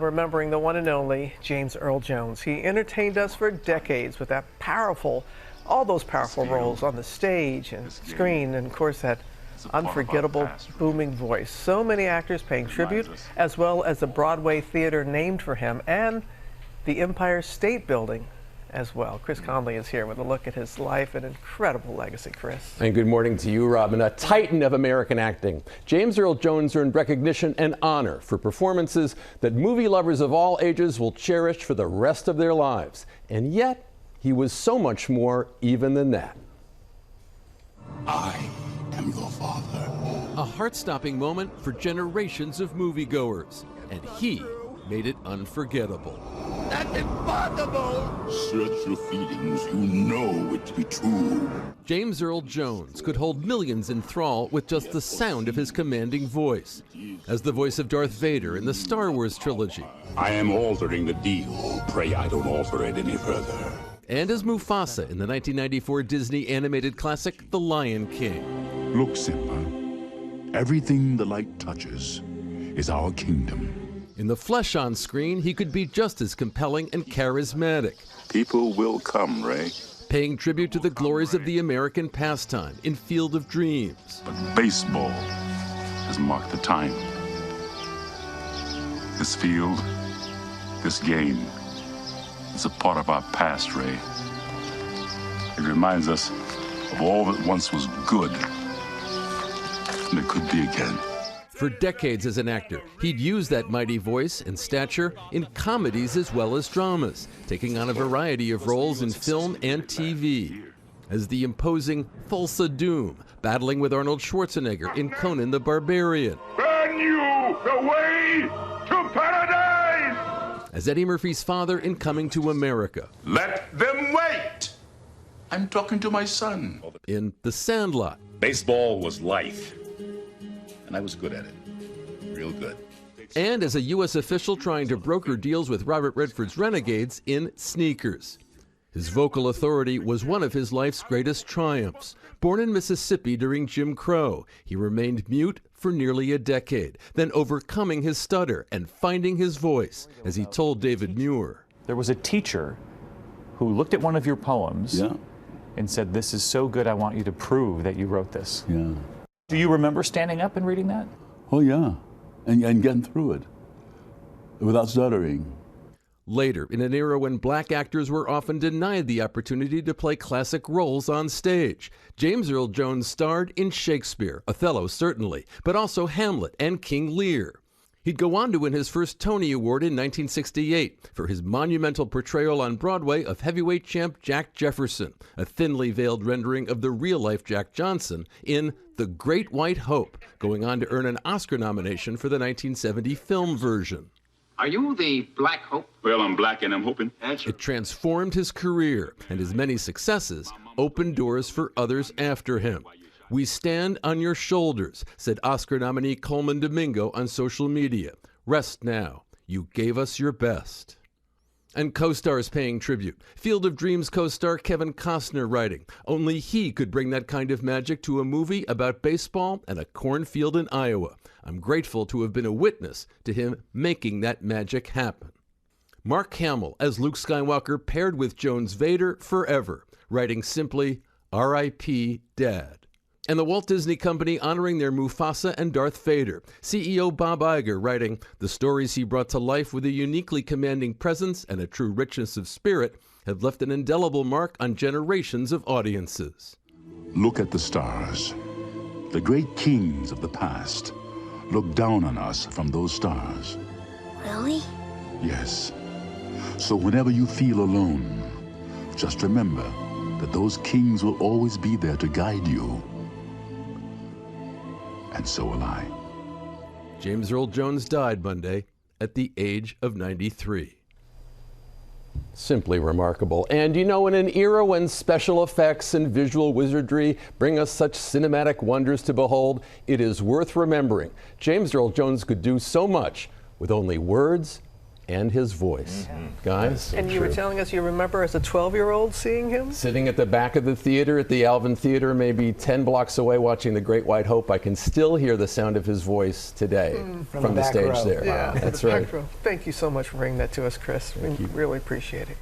Remembering the one and only James Earl Jones. He entertained us for decades with all those powerful roles on the stage and screen, and of course that unforgettable booming voice. So many actors paying tribute, as well as the Broadway theater named for him and the Empire State Building as well. Chris Conley is here with a look at his life and incredible legacy. Chris. And good morning to you, Robin. A titan of American acting, James Earl Jones earned recognition and honor for performances that movie lovers of all ages will cherish for the rest of their lives. And yet, he was so much more even than that. I am your father. A heart-stopping moment for generations of moviegoers, and he made it unforgettable. That's impossible! Search your feelings, you know it to be true. James Earl Jones could hold millions in thrall with just the sound of his commanding voice. As the voice of Darth Vader in the Star Wars trilogy. I am altering the deal. Pray I don't alter it any further. And as Mufasa in the 1994 Disney animated classic, The Lion King. Look, Simba, everything the light touches is our kingdom. In the flesh on screen, he could be just as compelling and charismatic. People will come, Ray. Paying tribute to the glories of the American pastime in Field of Dreams. But baseball has marked the time. This field, this game, is a part of our past, Ray. It reminds us of all that once was good, and it could be again. For decades as an actor, he'd use that mighty voice and stature in comedies as well as dramas, taking on a variety of roles in film and TV. As the imposing Thulsa Doom, battling with Arnold Schwarzenegger in Conan the Barbarian. Burn you the way to paradise! As Eddie Murphy's father in Coming to America. Let them wait! I'm talking to my son. In The Sandlot. Baseball was life. And I was good at it. Real good. And as a U.S. official trying to broker deals with Robert Redford's Renegades in Sneakers. His vocal authority was one of his life's greatest triumphs. Born in Mississippi during Jim Crow, he remained mute for nearly a decade, then overcoming his stutter and finding his voice, as he told David Muir. There was a teacher who looked at one of your poems and said, "This is so good, I want you to prove that you wrote this." Yeah. Do you remember standing up and reading that? Oh, yeah. And getting through it without stuttering. Later, in an era when black actors were often denied the opportunity to play classic roles on stage, James Earl Jones starred in Shakespeare, Othello certainly, but also Hamlet and King Lear. He'd go on to win his first Tony Award in 1968 for his monumental portrayal on Broadway of heavyweight champ Jack Jefferson, a thinly veiled rendering of the real-life Jack Johnson in The Great White Hope, going on to earn an Oscar nomination for the 1970 film version. Are you the Black Hope? Well, I'm black and I'm hoping. It transformed his career, and his many successes opened doors for others after him. "We stand on your shoulders," said Oscar nominee Coleman Domingo on social media. "Rest now. You gave us your best." And co-stars paying tribute. Field of Dreams co-star Kevin Costner writing, "Only he could bring that kind of magic to a movie about baseball and a cornfield in Iowa. I'm grateful to have been a witness to him making that magic happen." Mark Hamill as Luke Skywalker paired with Jones Vader forever, writing simply, "R.I.P. Dad." And the Walt Disney Company honoring their Mufasa and Darth Vader. CEO Bob Iger writing, "The stories he brought to life with a uniquely commanding presence and a true richness of spirit have left an indelible mark on generations of audiences." Look at the stars. The great kings of the past look down on us from those stars. Really? Yes. So whenever you feel alone, just remember that those kings will always be there to guide you. And so will I. James Earl Jones died Monday at the age of 93. Simply remarkable. And you know, in an era when special effects and visual wizardry bring us such cinematic wonders to behold, it is worth remembering James Earl Jones could do so much with only words and his voice. Guys? And you were telling us you remember as a 12-year-old seeing him? Sitting at the back of the theater at the Alvin Theater, maybe 10 blocks away watching The Great White Hope. I can still hear the sound of his voice today from the stage there. Yeah, That's the back right. row. Thank you so much for bringing that to us, Chris. We really appreciate it.